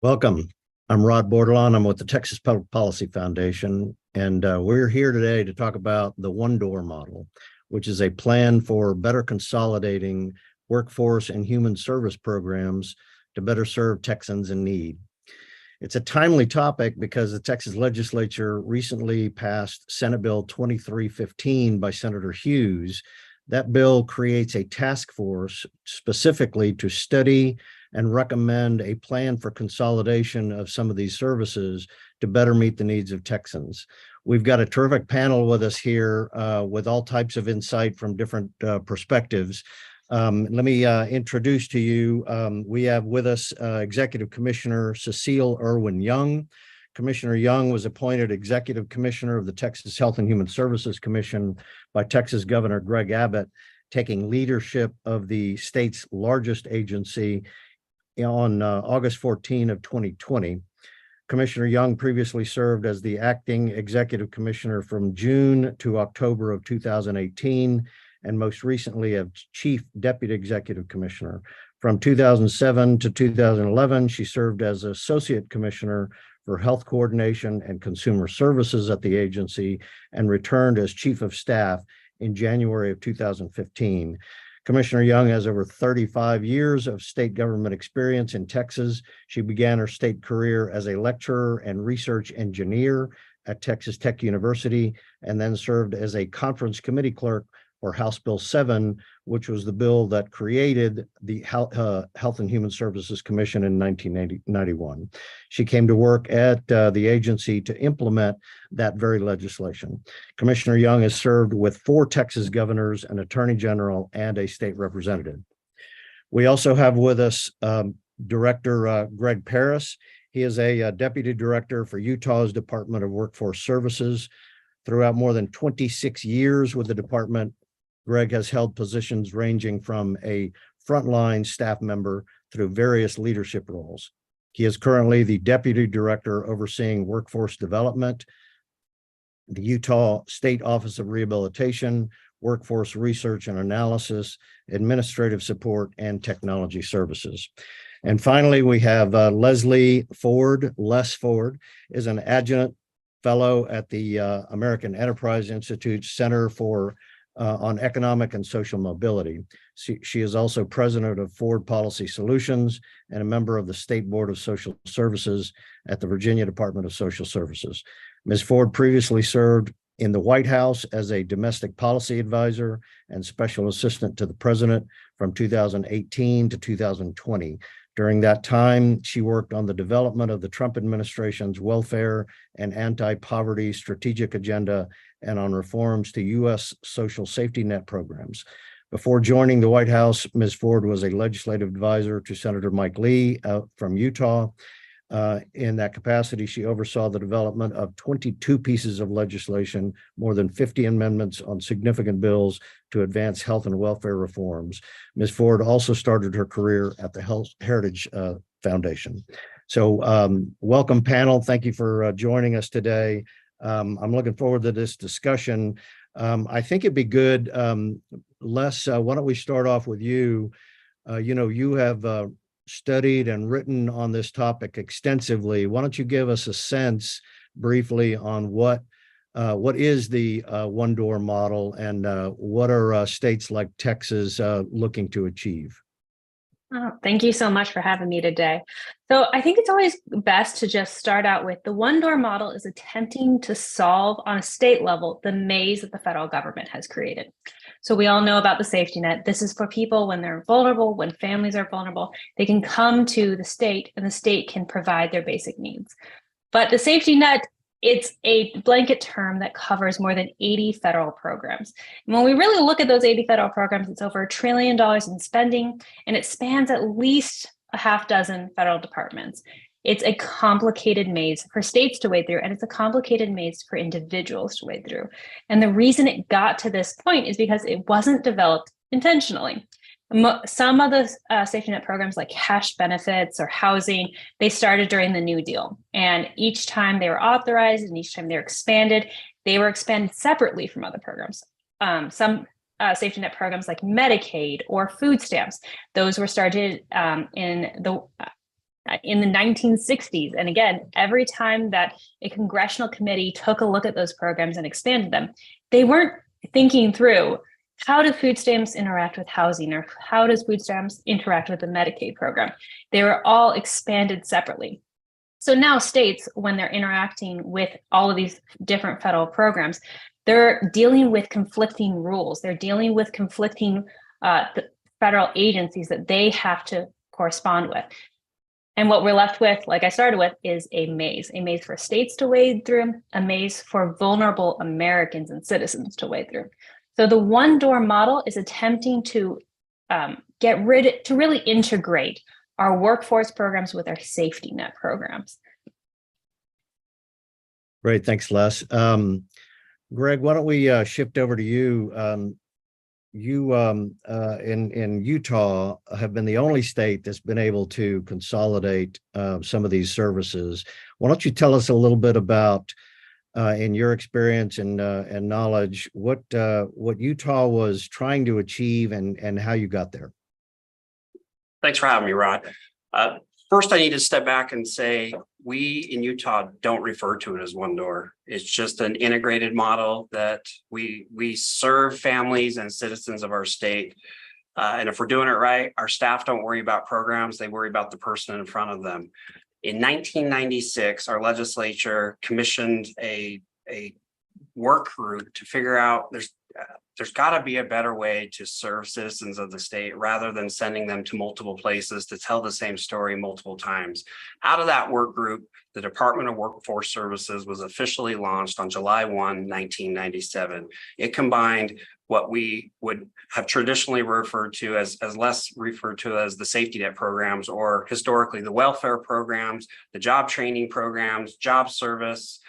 Welcome. I'm Rod Bordelon. I'm with the Texas Public Policy Foundation, and we're here today to talk about the one-door model, which is a plan for better consolidating workforce and human service programs to better serve Texans in need. It's a timely topic because the Texas legislature recently passed Senate Bill 2315 by Senator Hughes. That bill creates a task force specifically to study and recommend a plan for consolidation of some of these services to better meet the needs of Texans. We've got a terrific panel with us here with all types of insight from different perspectives. Let me introduce to you, we have with us Executive Commissioner Cecile Erwin Young. Commissioner Young was appointed Executive Commissioner of the Texas Health and Human Services Commission by Texas Governor Greg Abbott, taking leadership of the state's largest agency on August 14 of 2020. Commissioner Young previously served as the acting executive commissioner from June to October of 2018, and most recently as chief deputy executive commissioner. From 2007 to 2011, she served as associate commissioner for health coordination and consumer services at the agency and returned as chief of staff in January of 2015. Commissioner Young has over 35 years of state government experience in Texas. She began her state career as a lecturer and research engineer at Texas Tech University, and then served as a conference committee clerk for House Bill 7, which was the bill that created the Health and Human Services Commission in 1991. She came to work at the agency to implement that very legislation. Commissioner Young has served with 4 Texas governors, an attorney general, and a state representative. We also have with us Director Greg Paris. He is a deputy director for Utah's Department of Workforce Services. Throughout more than 26 years with the department, Greg has held positions ranging from a frontline staff member through various leadership roles. He is currently the deputy director overseeing workforce development, the Utah State Office of Rehabilitation, workforce research and analysis, administrative support, and technology services. And finally, we have Leslie Ford. Les Ford is an adjunct fellow at the American Enterprise Institute Center for on Economic and Social Mobility. She is also president of Ford Policy Solutions and a member of the State Board of Social Services at the Virginia Department of Social Services. Ms. Ford previously served in the White House as a domestic policy advisor and special assistant to the president from 2018 to 2020. During that time, she worked on the development of the Trump administration's welfare and anti-poverty strategic agenda and on reforms to U.S. social safety net programs. Before joining the White House, Ms. Ford was a legislative advisor to Senator Mike Lee from Utah. In that capacity, she oversaw the development of 22 pieces of legislation, more than 50 amendments on significant bills to advance health and welfare reforms. Ms. Ford also started her career at the Heritage Foundation. So welcome, panel. Thank you for joining us today. I'm looking forward to this discussion. I think it'd be good, Les, why don't we start off with you? You have studied and written on this topic extensively. Why don't you give us a sense briefly on what is the one-door model and what are states like Texas looking to achieve? Oh, thank you so much for having me today. So I think it's always best to just start out with the one-door model is attempting to solve on a state level the maze that the federal government has created. So we all know about the safety net. This is for people when they're vulnerable, when families are vulnerable, they can come to the state and the state can provide their basic needs. But the safety net, it's a blanket term that covers more than 80 federal programs. And when we really look at those 80 federal programs, it's over $1 trillion in spending, and it spans at least a half dozen federal departments. It's a complicated maze for states to wade through, and it's a complicated maze for individuals to wade through. And the reason it got to this point is because it wasn't developed intentionally. Some of the safety net programs like cash benefits or housing, they started during the New Deal. And each time they were authorized and each time they were expanded separately from other programs. Some safety net programs like Medicaid or food stamps, those were started in the in the 1960s. And again, every time that a congressional committee took a look at those programs and expanded them, they weren't thinking through, how do food stamps interact with housing, or how does food stamps interact with the Medicaid program? They were all expanded separately. So now states, when they're interacting with all of these different federal programs, they're dealing with conflicting rules. They're dealing with conflicting federal agencies that they have to correspond with. And what we're left with, like I started with, is a maze for states to wade through, a maze for vulnerable Americans and citizens to wade through. So the one-door model is attempting to really integrate our workforce programs with our safety net programs. Great, thanks, Les. Greg, why don't we shift over to you? You in Utah have been the only state that's been able to consolidate some of these services. Why don't you tell us a little bit about, in your experience and knowledge, what Utah was trying to achieve and how you got there? Thanks for having me, Rod. First, I need to step back and say we in Utah don't refer to it as one door. It's just an integrated model that we serve families and citizens of our state. And if we're doing it right, our staff don't worry about programs, they worry about the person in front of them. In 1996, our legislature commissioned a work group to figure out there's got to be a better way to serve citizens of the state rather than sending them to multiple places to tell the same story multiple times. Out of that work group, the Department of Workforce Services was officially launched on July 1, 1997. It combined what we would have traditionally referred to as less referred to as the safety net programs, or historically the welfare programs, the job training programs, job service,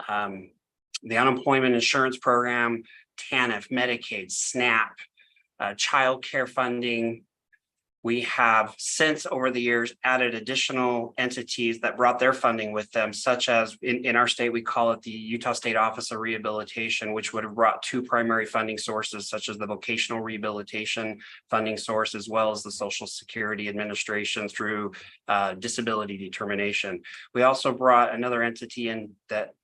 the unemployment insurance program, TANF, Medicaid, SNAP, child care funding. We have since over the years added additional entities that brought their funding with them, such as in our state, we call it the Utah State Office of Rehabilitation, which would have brought two primary funding sources, such as the vocational rehabilitation funding source, as well as the Social Security Administration through disability determination. We also brought another entity in that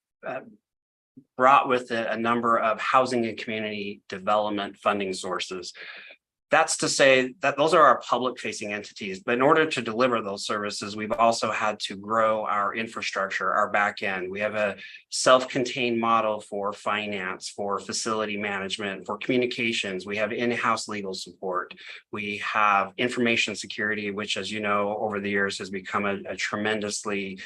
brought with it a number of housing and community development funding sources. That's to say that those are our public-facing entities, but in order to deliver those services, we've also had to grow our infrastructure, our back end. We have a self-contained model for finance, for facility management, for communications. We have in-house legal support. We have information security, which, as you know, over the years has become a tremendously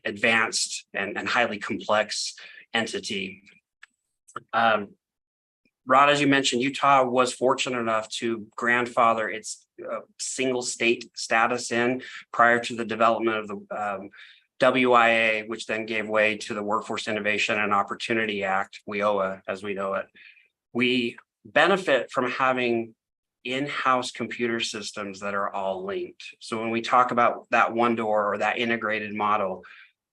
advanced and highly complex entity. Rod, as you mentioned, Utah was fortunate enough to grandfather its single state status in prior to the development of the WIA, which then gave way to the Workforce Innovation and Opportunity Act, WIOA, as we know it. We benefit from having in-house computer systems that are all linked. So when we talk about that one door or that integrated model,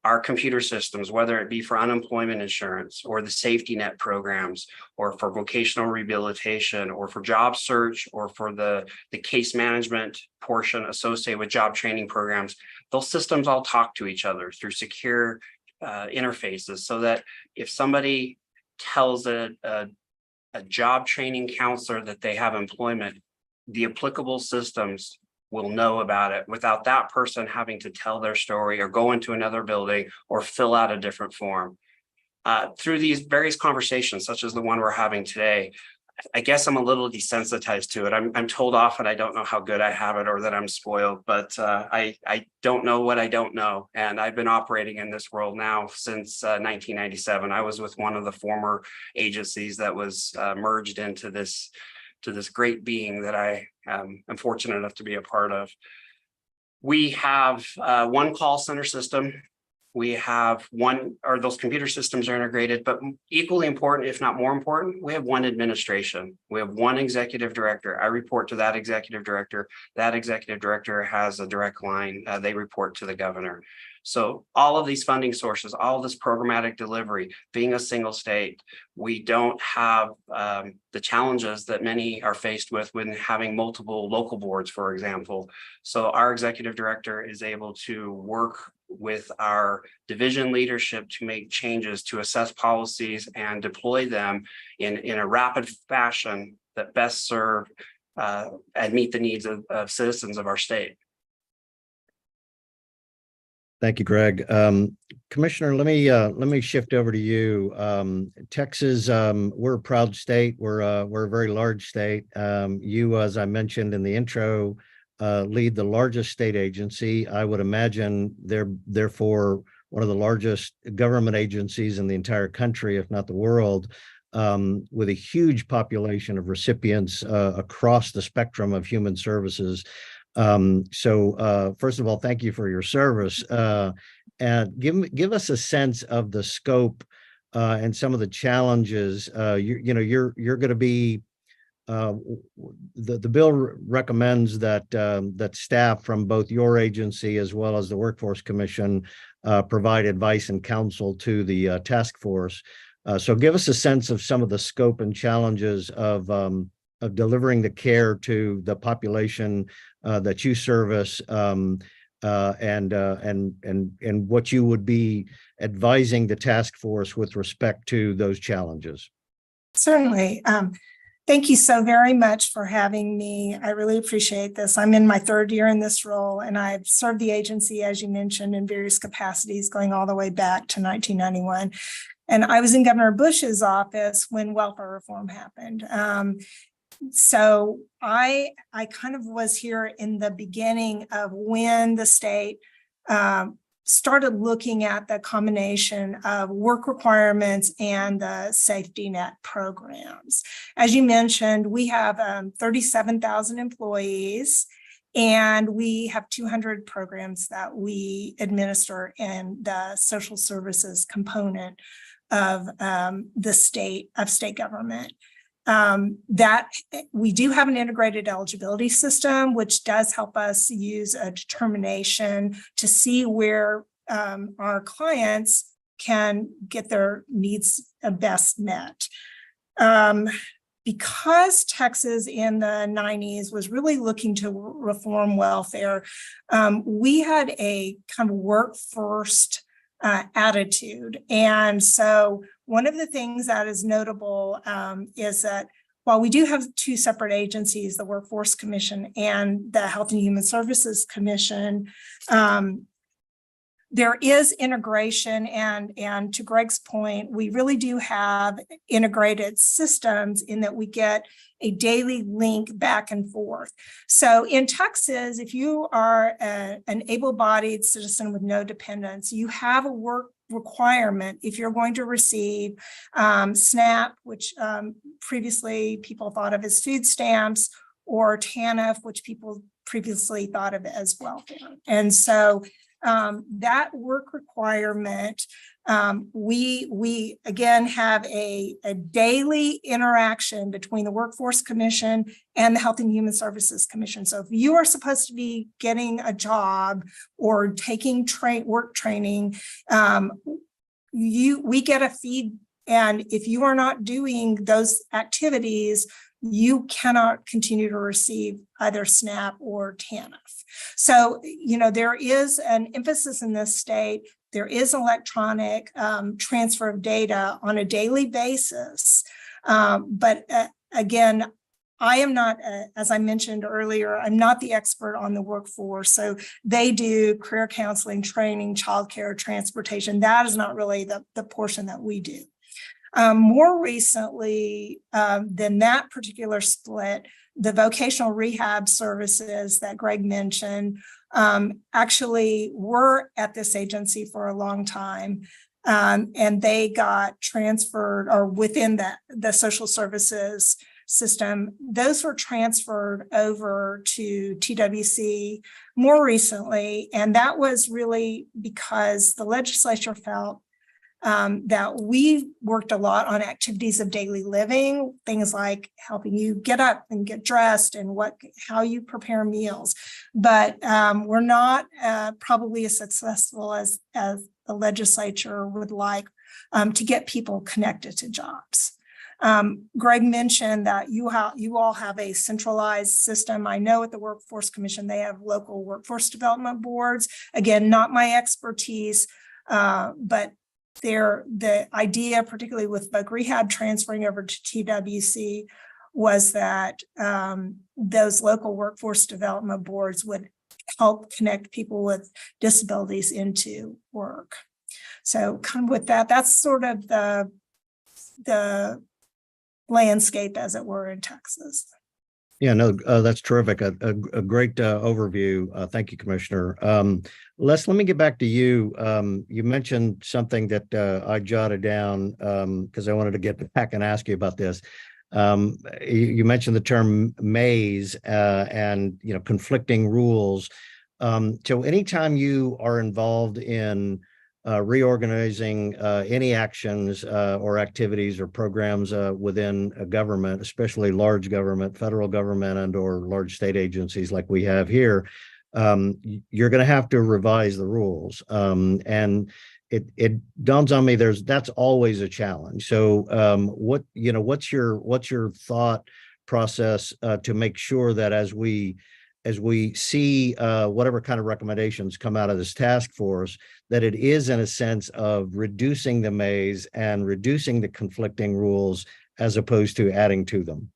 our computer systems, whether it be for unemployment insurance or the safety net programs, or for vocational rehabilitation, or for job search, or for the case management portion associated with job training programs, those systems all talk to each other through secure interfaces, so that if somebody tells a job training counselor that they have employment, the applicable systems will know about it without that person having to tell their story or go into another building or fill out a different form. Through these various conversations, such as the one we're having today, I guess I'm a little desensitized to it. I'm told often I don't know how good I have it or that I'm spoiled, but I don't know what I don't know. And I've been operating in this world now since 1997. I was with one of the former agencies that was merged into this great being that I am fortunate enough to be a part of. We have one call center system. We have one, or those computer systems are integrated, but equally important, if not more important, we have one administration. We have one executive director. I report to that executive director. That executive director has a direct line. They report to the governor. So all of these funding sources, all of this programmatic delivery, being a single state, we don't have the challenges that many are faced with when having multiple local boards, for example. So our executive director is able to work with our division leadership to make changes, to assess policies and deploy them in a rapid fashion that best serve and meet the needs of citizens of our state. Thank you, Greg. Commissioner, let me shift over to you. Texas, we're a proud state. We're a very large state. You, as I mentioned in the intro, lead the largest state agency. I would imagine they're therefore one of the largest government agencies in the entire country, if not the world, with a huge population of recipients across the spectrum of human services. So first of all, thank you for your service. And give us a sense of the scope and some of the challenges. You're going to be the bill recommends that that staff from both your agency as well as the Workforce Commission provide advice and counsel to the task force. So give us a sense of some of the scope and challenges of delivering the care to the population that you service, and what you would be advising the task force with respect to those challenges. Certainly. Thank you so very much for having me. I really appreciate this. I'm in my third year in this role, and I've served the agency, as you mentioned, in various capacities going all the way back to 1991. And I was in Governor Bush's office when welfare reform happened. So I kind of was here in the beginning of when the state started looking at the combination of work requirements and the safety net programs. As you mentioned, we have 37,000 employees, and we have 200 programs that we administer in the social services component of the state government. That we do have an integrated eligibility system, which does help us use a determination to see where our clients can get their needs best met. Because Texas in the 90s was really looking to reform welfare, we had a kind of work first attitude. And so one of the things that is notable is that while we do have two separate agencies, the Workforce Commission and the Health and Human Services Commission, there is integration, and to Greg's point, we really do have integrated systems in that we get a daily link back and forth. So in Texas, if you are an able-bodied citizen with no dependents, you have a work requirement if you're going to receive SNAP, which previously people thought of as food stamps, or TANF, which people previously thought of as welfare. And so that work requirement, we again have a daily interaction between the Workforce Commission and the Health and Human Services Commission. So if you are supposed to be getting a job or taking work training, we get a feed, and if you are not doing those activities, you cannot continue to receive either SNAP or TANF. So, there is an emphasis in this state. There is electronic transfer of data on a daily basis. But again, I am not, as I mentioned earlier, I'm not the expert on the workforce. So they do career counseling, training, childcare, transportation. That is not really the portion that we do. More recently than that particular split, the vocational rehab services that Greg mentioned actually were at this agency for a long time, and they got transferred or within the social services system, those were transferred over to TWC more recently. And that was really because the legislature felt that we worked a lot on activities of daily living, things like helping you get up and get dressed and how you prepare meals. But we're not probably as successful as the legislature would like to get people connected to jobs. Greg mentioned that you all have a centralized system. I know at the Workforce Commission, they have local workforce development boards. Again, not my expertise, but the idea, particularly with voc rehab transferring over to TWC, was that those local workforce development boards would help connect people with disabilities into work. So kind of with that, that's sort of the landscape, as it were, in Texas. Yeah, no, that's terrific. A great overview. Thank you, Commissioner. Les, let me get back to you. You mentioned something that I jotted down because I wanted to get back and ask you about this. You mentioned the term maze and conflicting rules. So anytime you are involved in reorganizing any actions or activities or programs within a government, especially large government, federal government, and or large state agencies like we have here, you're going to have to revise the rules. And it dawns on me that's always a challenge. So what's your thought process to make sure that as we see whatever kind of recommendations come out of this task force, that it is in a sense of reducing the maze and reducing the conflicting rules as opposed to adding to them?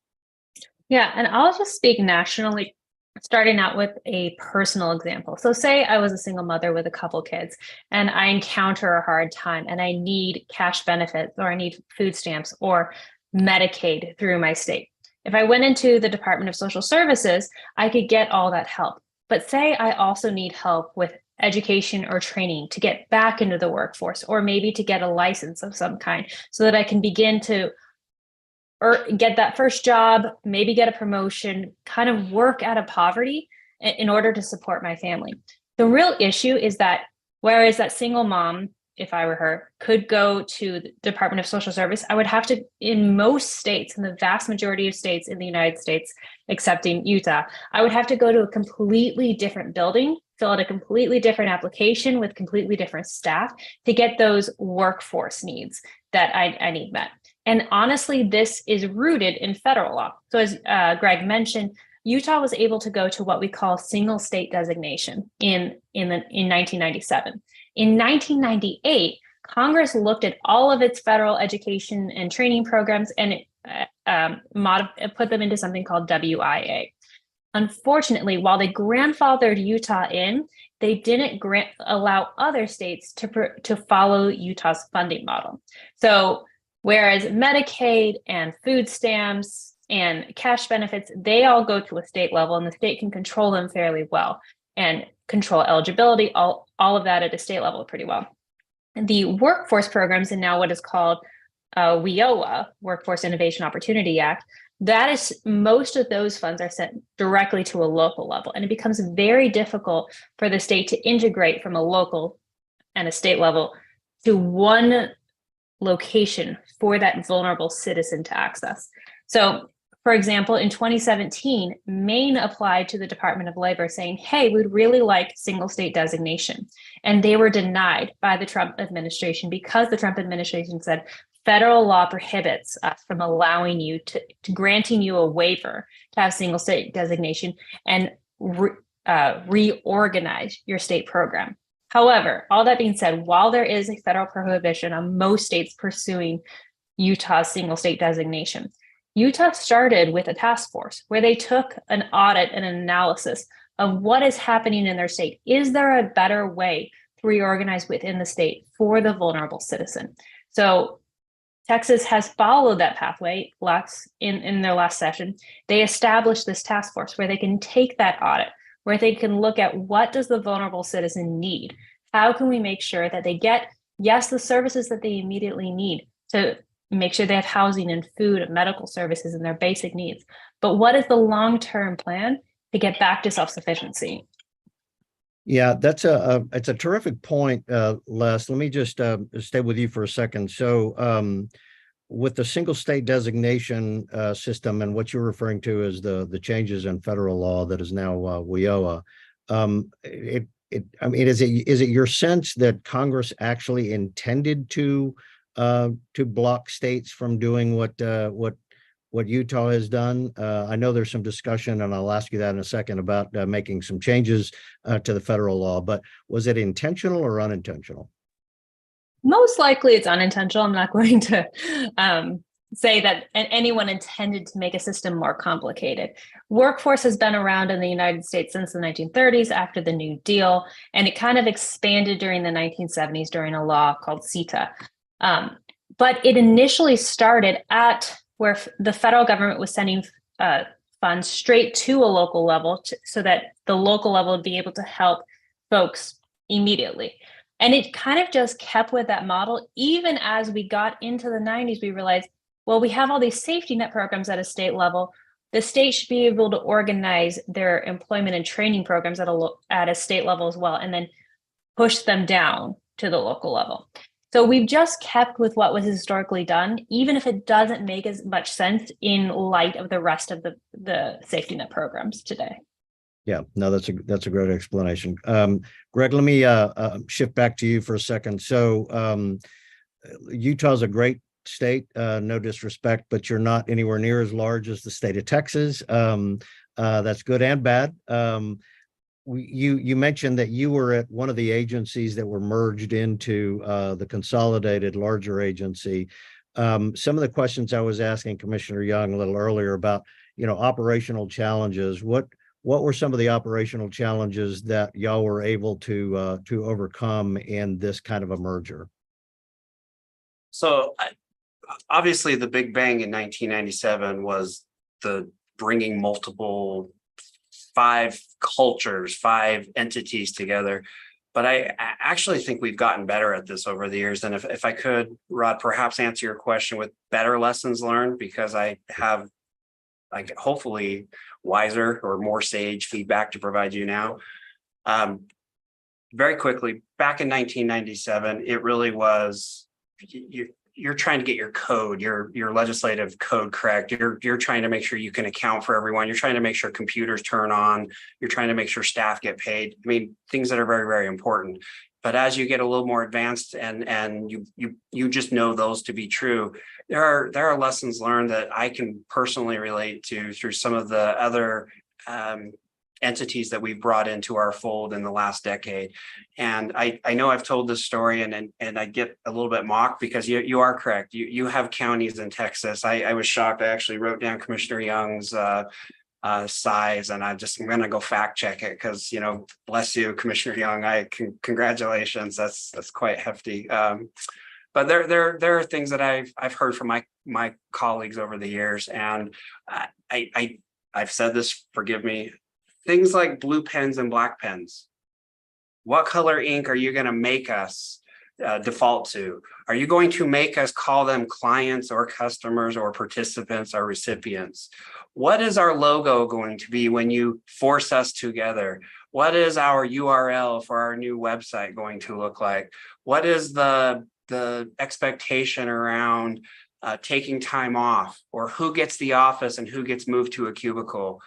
Yeah, and I'll just speak nationally, starting out with a personal example. So say I was a single mother with a couple kids and I encounter a hard time and I need cash benefits or I need food stamps or Medicaid through my state. If I went into the Department of Social Services, I could get all that help. But say I also need help with education or training to get back into the workforce, or maybe to get a license of some kind so that I can begin to get that first job, maybe get a promotion, kind of work out of poverty in order to support my family. The real issue is that whereas that single mom, if I were her, could go to the Department of Social Service, I would have to, in most states, in the vast majority of states in the United States, excepting Utah, I would have to go to a completely different building, fill out a completely different application with completely different staff to get those workforce needs that I need met. And honestly, this is rooted in federal law. So as Greg mentioned, Utah was able to go to what we call single state designation in 1997. In 1998, Congress looked at all of its federal education and training programs and it put them into something called WIA. Unfortunately, while they grandfathered Utah in, they didn't allow other states to follow Utah's funding model. So whereas Medicaid and food stamps and cash benefits, they all go to a state level and the state can control them fairly well and control eligibility, all of that at a state level pretty well. And the workforce programs and now what is called WIOA, Workforce Innovation Opportunity Act, that is, most of those funds are sent directly to a local level. And it becomes very difficult for the state to integrate from a local and a state level to one location for that vulnerable citizen to access. So for example, in 2017, Maine applied to the Department of Labor saying, hey, we'd really like single state designation. And they were denied by the Trump administration because the Trump administration said, federal law prohibits us from allowing you to granting you a waiver to have single state designation and reorganize your state program. However, all that being said, while there is a federal prohibition on most states pursuing Utah's single state designation, Utah started with a task force where they took an audit and an analysis of what is happening in their state. Is there a better way to reorganize within the state for the vulnerable citizen? So Texas has followed that pathway in their last session. They established this task force where they can take that audit, where they can look at what does the vulnerable citizen need? How can we make sure that they get, yes, the services that they immediately need to make sure they have housing and food and medical services and their basic needs. But what is the long-term plan to get back to self-sufficiency? Yeah, it's a terrific point, Les. Let me just stay with you for a second. So with the single state designation system and what you're referring to as the changes in federal law that is now WIOA, is it your sense that Congress actually intended to block states from doing what Utah has done? I know there's some discussion, and I'll ask you that in a second, about making some changes to the federal law, but was it intentional or unintentional? Most likely it's unintentional. I'm not going to say that anyone intended to make a system more complicated. Workforce has been around in the United States since the 1930s after the New Deal, and it kind of expanded during the 1970s during a law called CETA. But it initially started at where the federal government was sending funds straight to a local level so that the local level would be able to help folks immediately. And it kind of just kept with that model. Even as we got into the 90s, we realized, well, we have all these safety net programs at a state level. The state should be able to organize their employment and training programs at a state level as well, and then push them down to the local level. So we've just kept with what was historically done, even if it doesn't make as much sense in light of the rest of the safety net programs today. Yeah, no, that's a great explanation. Greg, let me shift back to you for a second. So Utah's a great state, no disrespect, but you're not anywhere near as large as the state of Texas. That's good and bad. You mentioned that you were at one of the agencies that were merged into the consolidated larger agency. Some of the questions I was asking Commissioner Young a little earlier about, operational challenges. What were some of the operational challenges that y'all were able to overcome in this kind of a merger? So obviously the big bang in 1997 was the bringing multiple 5 cultures, 5 entities together. But I actually think we've gotten better at this over the years. And if I could, Rod, perhaps answer your question with better lessons learned, because I have hopefully wiser or more sage feedback to provide you now. Very quickly, back in 1997, it really was, you're trying to get your code, your legislative code correct. You're trying to make sure you can account for everyone. You're trying to make sure computers turn on. You're trying to make sure staff get paid. I mean, things that are very, very important. But as you get a little more advanced and you just know those to be true, there are lessons learned that I can personally relate to through some of the other entities that we've brought into our fold in the last decade. And I know I've told this story and I get a little bit mocked because you are correct. You have counties in Texas. I was shocked. I actually wrote down Commissioner Young's size, and I'm going to go fact check it because, bless you, Commissioner Young. Congratulations. That's quite hefty. But there are things that I've heard from my colleagues over the years, and I've said this. Forgive me. Things like blue pens and black pens. What color ink are you going to make us default to? Are you going to make us call them clients or customers or participants or recipients? What is our logo going to be when you force us together? What is our URL for our new website going to look like? What is the expectation around taking time off, or who gets the office and who gets moved to a cubicle?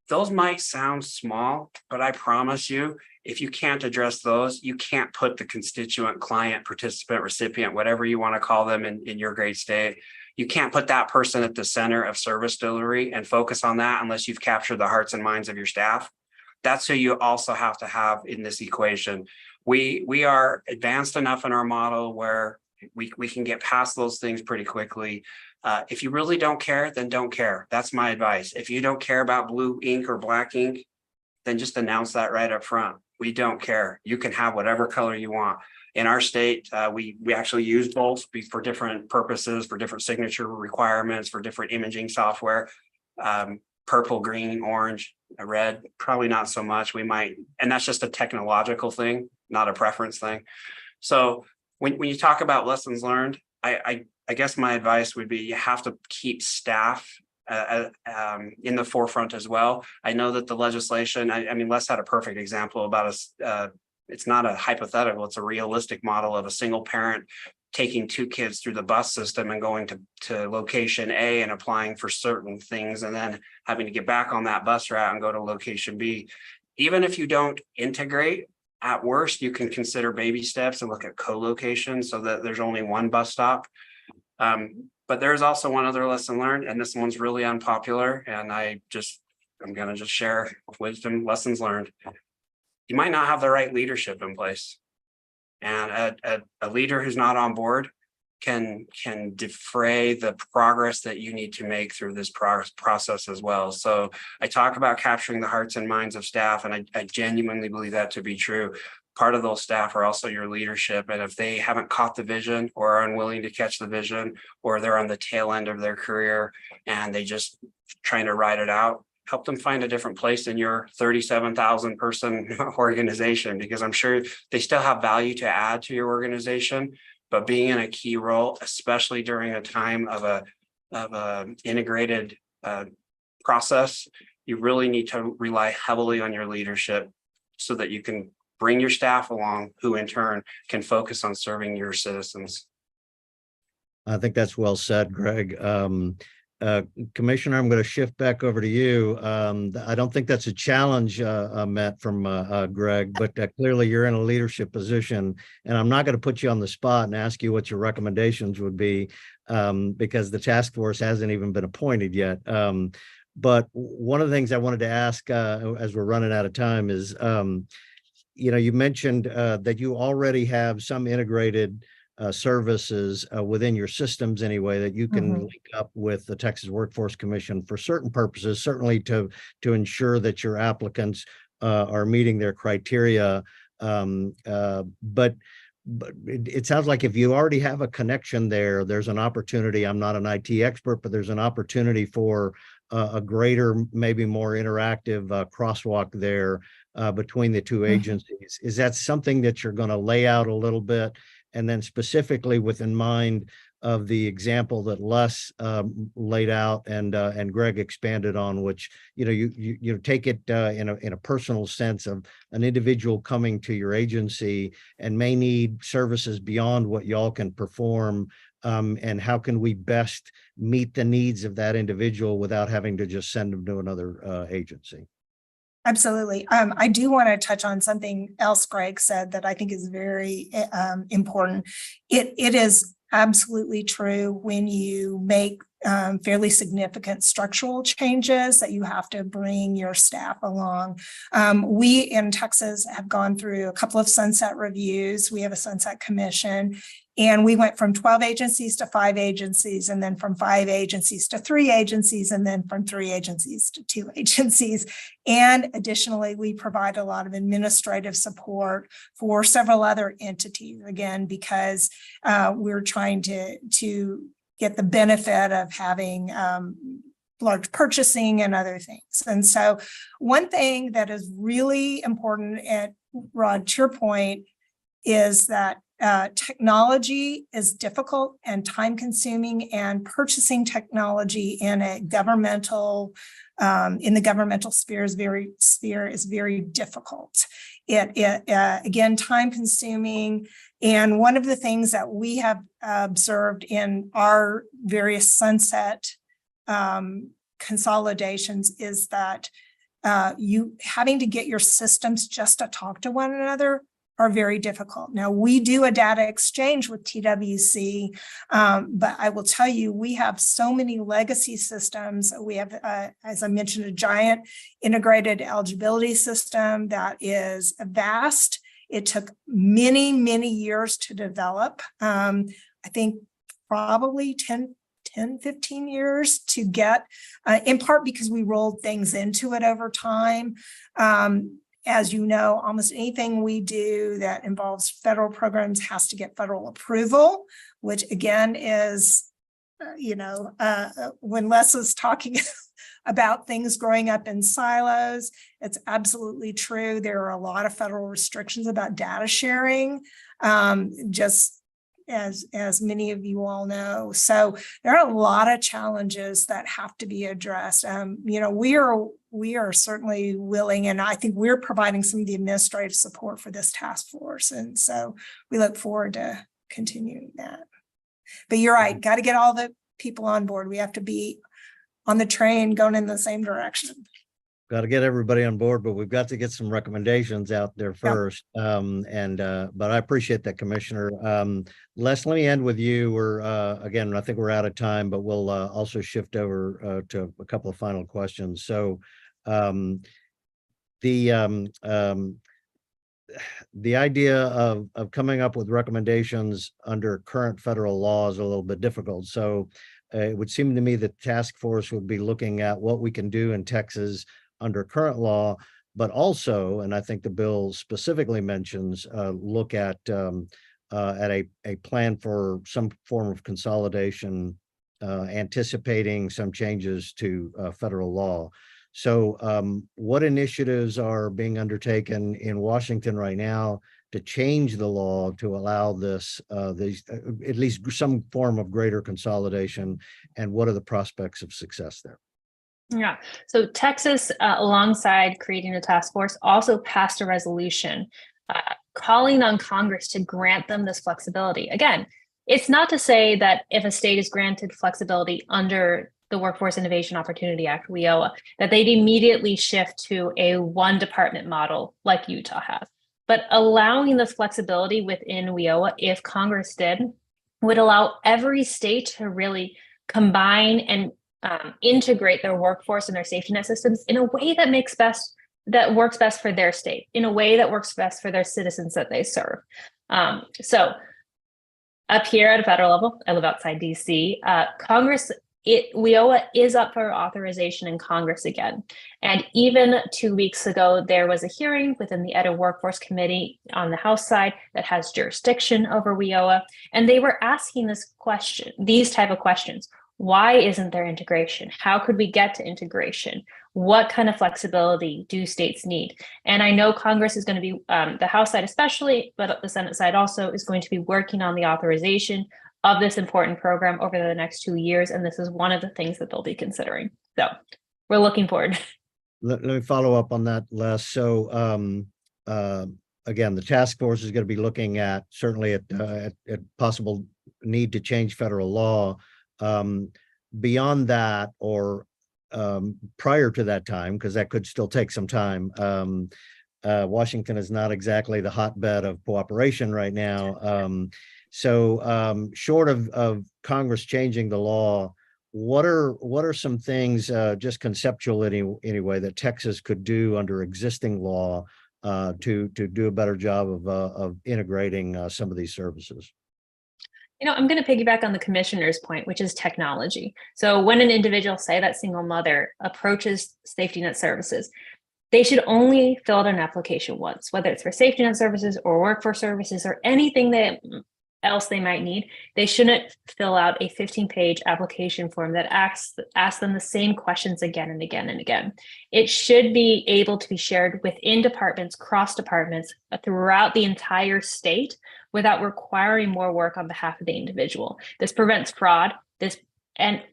Those might sound small, but I promise you, if you can't address those, you can't put the constituent, client, participant, recipient, whatever you want to call them in your great state. You can't put that person at the center of service delivery and focus on that unless you've captured the hearts and minds of your staff. That's who you also have to have in this equation. We are advanced enough in our model where we can get past those things pretty quickly. If you really don't care, then don't care. That's my advice. If you don't care about blue ink or black ink, then just announce that right up front. We don't care. You can have whatever color you want. In our state, we actually use both for different purposes, for different signature requirements, for different imaging software. Purple, green, orange, red, probably not so much. We might, and that's just a technological thing, not a preference thing. So when you talk about lessons learned, I I guess my advice would be you have to keep staff in the forefront as well. I know that the legislation, I mean, Les had a perfect example about us. It's not a hypothetical, it's a realistic model of a single parent taking two kids through the bus system and going to location A and applying for certain things, and then having to get back on that bus route and go to location B. Even if you don't integrate, at worst, you can consider baby steps and look at co-location so that there's only one bus stop. But there's also one other lesson learned, and this one's really unpopular, and I'm gonna just share wisdom, lessons learned. You might not have the right leadership in place. And a leader who's not on board can defray the progress that you need to make through this process as well. So I talk about capturing the hearts and minds of staff, and I genuinely believe that to be true. Part of those staff are also your leadership. And if they haven't caught the vision or are unwilling to catch the vision, or they're on the tail end of their career and they just trying to ride it out, help them find a different place in your 37,000 person organization, because I'm sure they still have value to add to your organization, but being in a key role, especially during a time of a integrated process, you really need to rely heavily on your leadership so that you can bring your staff along, who in turn can focus on serving your citizens. I think that's well said, Greg. Commissioner, I'm going to shift back over to you. I don't think that's a challenge met from Greg, but clearly you're in a leadership position, and I'm not going to put you on the spot and ask you what your recommendations would be, because the task force hasn't even been appointed yet. But one of the things I wanted to ask as we're running out of time is, you mentioned that you already have some integrated services within your systems anyway, that you can link up with the Texas Workforce Commission for certain purposes, certainly to ensure that your applicants are meeting their criteria. But it sounds like if you already have a connection there, there's an opportunity. I'm not an IT expert, but there's an opportunity for a greater, maybe more interactive crosswalk there between the two agencies. Is that something that you're going to lay out a little bit? And then specifically within mind of the example that Les laid out and Greg expanded on, which you take it in a personal sense of an individual coming to your agency and may need services beyond what y'all can perform, and how can we best meet the needs of that individual without having to just send them to another agency? Absolutely. I do want to touch on something else Greg said that I think is very important. It is absolutely true when you make fairly significant structural changes that you have to bring your staff along. We in Texas have gone through a couple of sunset reviews. We have a sunset commission, and we went from 12 agencies to 5 agencies, and then from 5 agencies to 3 agencies, and then from 3 agencies to 2 agencies. And additionally, we provide a lot of administrative support for several other entities, again, because we're trying to get the benefit of having large purchasing and other things. And so one thing that is really important, at Rod, to your point, is that technology is difficult and time consuming, and purchasing technology in a governmental in the governmental sphere is very difficult. It again, time consuming. And one of the things that we have observed in our various sunset consolidations is that you having to get your systems just to talk to one another are very difficult. Now, we do a data exchange with TWC, but I will tell you, we have so many legacy systems. We have, as I mentioned, a giant integrated eligibility system that is vast. It took many, many years to develop. I think probably 10, 15 years to get, in part because we rolled things into it over time. As you know, almost anything we do that involves federal programs has to get federal approval, which again is, when Les was talking about things growing up in silos, it's absolutely true. There are a lot of federal restrictions about data sharing. Just as many of you all know. So there are a lot of challenges that have to be addressed. We are certainly willing, and I think we're providing some of the administrative support for this task force. And so we look forward to continuing that. But you're right, got to get all the people on board. We have to be on the train going in the same direction. Got to get everybody on board, but we've got to get some recommendations out there first. But I appreciate that, Commissioner. Les, let me end with you. We're again, I think we're out of time, but we'll also shift over to a couple of final questions. So the idea of coming up with recommendations under current federal law is a little bit difficult. So it would seem to me that the task force would be looking at what we can do in Texas under current law, but also, and I think the bill specifically mentions, look at a plan for some form of consolidation, anticipating some changes to federal law. So what initiatives are being undertaken in Washington right now to change the law to allow this, at least some form of greater consolidation, and what are the prospects of success there? Yeah, so Texas, alongside creating a task force, also passed a resolution calling on Congress to grant them this flexibility. Again, it's not to say that if a state is granted flexibility under the Workforce Innovation Opportunity Act, WIOA, that they'd immediately shift to a one department model like Utah has. But allowing this flexibility within WIOA, if Congress did, would allow every state to really combine and integrate their workforce and their safety net systems in a way that works best for their state, in a way that works best for their citizens that they serve. So up here at a federal level, I live outside DC, WIOA is up for authorization in Congress again. And even 2 weeks ago, there was a hearing within the Ed and Workforce Committee on the House side that has jurisdiction over WIOA. And they were asking these type of questions. Why isn't there integration? How could we get to integration? What kind of flexibility do states need? And I know Congress is going to be, the House side especially, but the Senate side also is going to be working on the authorization of this important program over the next 2 years. And this is one of the things that they'll be considering. So we're looking forward. Let me follow up on that, Les. So again, the task force is going to be looking at certainly at possible need to change federal law. Beyond that, or prior to that time, because that could still take some time, Washington is not exactly the hotbed of cooperation right now. So short of Congress changing the law, what are some things, just conceptual anyway, that Texas could do under existing law to do a better job of integrating some of these services? I'm going to piggyback on the commissioner's point, which is technology. So when an individual, say that single mother, approaches safety net services, they should only fill out an application once, whether it's for safety net services or workforce services or anything else they might need. They shouldn't fill out a 15-page application form that asks them the same questions again and again and again. It should be able to be shared within departments, cross departments, throughout the entire state without requiring more work on behalf of the individual. This prevents fraud, and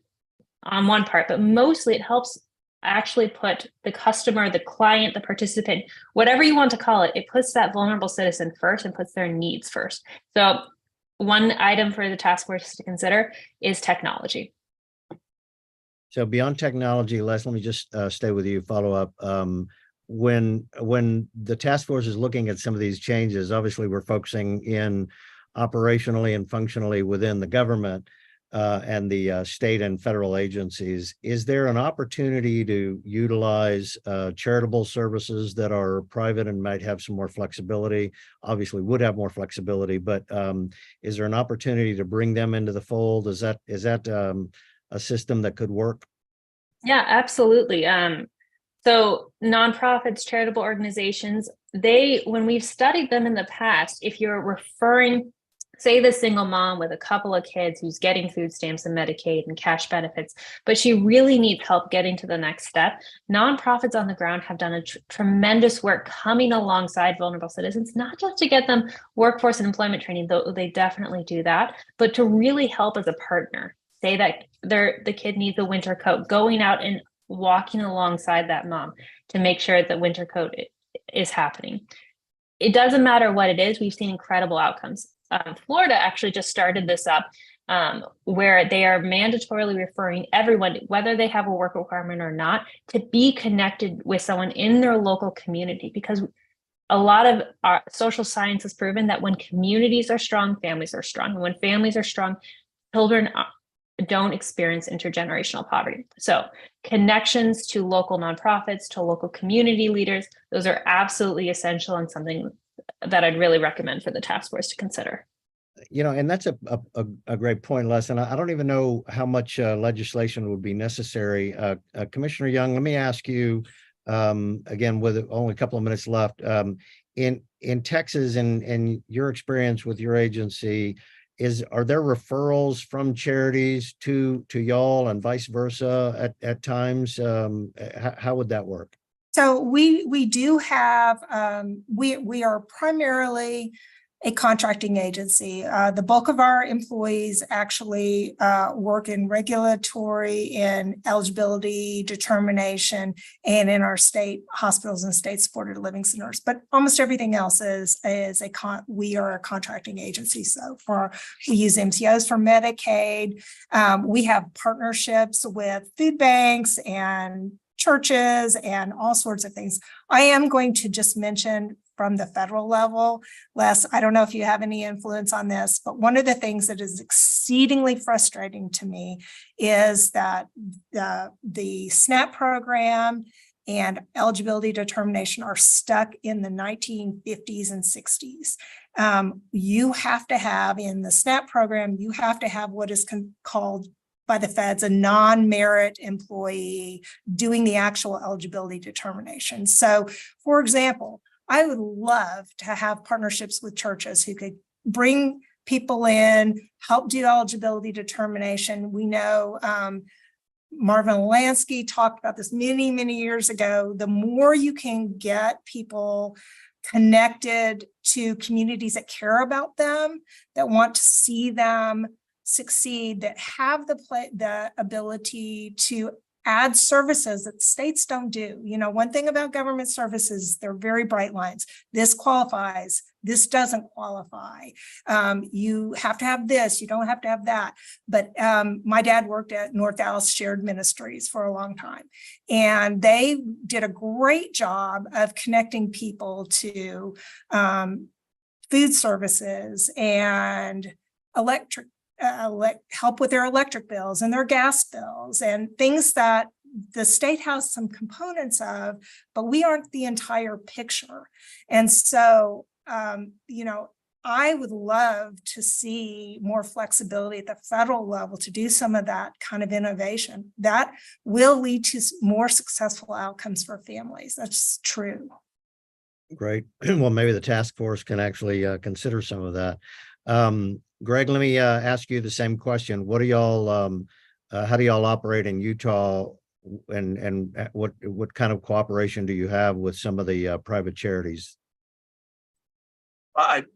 on one part, but mostly it helps actually put the customer, the client, the participant, whatever you want to call it, it puts that vulnerable citizen first and puts their needs first. So one item for the task force to consider is technology. So beyond technology, Les, let me just stay with you, follow up. When the task force is looking at some of these changes, obviously we're focusing in operationally and functionally within the government and the state and federal agencies. Is there an opportunity to utilize charitable services that are private and might have some more flexibility? Obviously would have more flexibility, but is there an opportunity to bring them into the fold? Is that a system that could work? Yeah, absolutely. So nonprofits, charitable organizations, when we've studied them in the past, if you're referring say the single mom with a couple of kids who's getting food stamps and Medicaid and cash benefits, but she really needs help getting to the next step. Nonprofits on the ground have done a tremendous work coming alongside vulnerable citizens, not just to get them workforce and employment training, though they definitely do that, but to really help as a partner. Say that the kid needs a winter coat, going out and walking alongside that mom to make sure that winter coat is happening. It doesn't matter what it is. We've seen incredible outcomes. Florida actually just started this up where they are mandatorily referring everyone, whether they have a work requirement or not, to be connected with someone in their local community, because a lot of our social science has proven that when communities are strong, families are strong. And when families are strong, children don't experience intergenerational poverty. So connections to local nonprofits, to local community leaders, those are absolutely essential and something that I'd really recommend for the task force to consider. And that's a great point, Les. And I don't even know how much legislation would be necessary. Commissioner Young, let me ask you, again, with only a couple of minutes left, in Texas and your experience with your agency, are there referrals from charities to y'all and vice versa at times? How would that work? So we do have, we are primarily a contracting agency. The bulk of our employees actually work in regulatory and eligibility determination and in our state hospitals and state supported living centers. But almost everything else we are a contracting agency. So we use MCOs for Medicaid. We have partnerships with food banks and churches and all sorts of things. I am going to just mention from the federal level, Les, I don't know if you have any influence on this, but one of the things that is exceedingly frustrating to me is that the SNAP program and eligibility determination are stuck in the 1950s and 60s. You have to have, in the SNAP program, you have to have what is called by the feds a non-merit employee doing the actual eligibility determination. So, for example, I would love to have partnerships with churches who could bring people in, help do eligibility determination. We know Marvin Lansky talked about this many, many years ago. The more you can get people connected to communities that care about them, that want to see them succeed, that have the ability to add services that states don't do. One thing about government services, they're very bright lines. This qualifies, this doesn't qualify. You have to have this, you don't have to have that. But my dad worked at North Dallas Shared Ministries for a long time, and they did a great job of connecting people to food services and help with their electric bills and their gas bills and things that the state has some components of, but we aren't the entire picture. And so, I would love to see more flexibility at the federal level to do some of that kind of innovation that will lead to more successful outcomes for families. That's true. Great. Well, maybe the task force can actually consider some of that. Greg, let me ask you the same question. What do y'all, how do y'all operate in Utah, and what kind of cooperation do you have with some of the private charities? I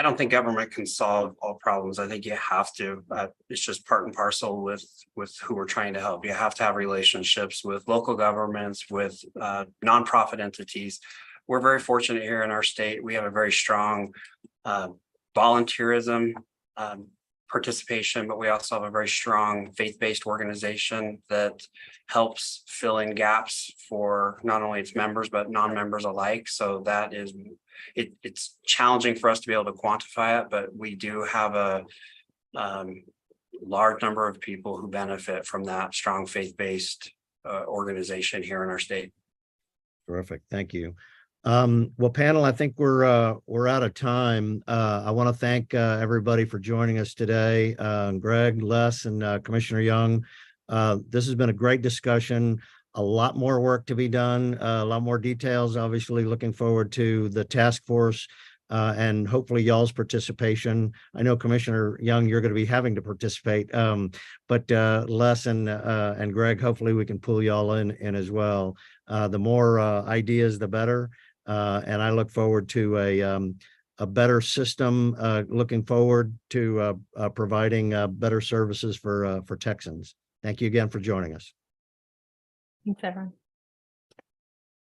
don't think government can solve all problems. I think you have to. It's just part and parcel with who we're trying to help. You have to have relationships with local governments, with nonprofit entities. We're very fortunate here in our state. We have a very strong volunteerism participation, but we also have a very strong faith-based organization that helps fill in gaps for not only its members, but non-members alike. So that is, it's challenging for us to be able to quantify it, but we do have a large number of people who benefit from that strong faith-based organization here in our state. Terrific. Thank you. Well, panel, I think we're out of time. I want to thank everybody for joining us today. Greg, Les, and Commissioner Young. This has been a great discussion. A lot more work to be done, a lot more details. Obviously, looking forward to the task force and hopefully y'all's participation. I know Commissioner Young, you're going to be having to participate, but Les and Greg, hopefully we can pull y'all in as well. The more ideas, the better. And I look forward to a better system, looking forward to providing better services for Texans. Thank you again for joining us. Thanks, everyone.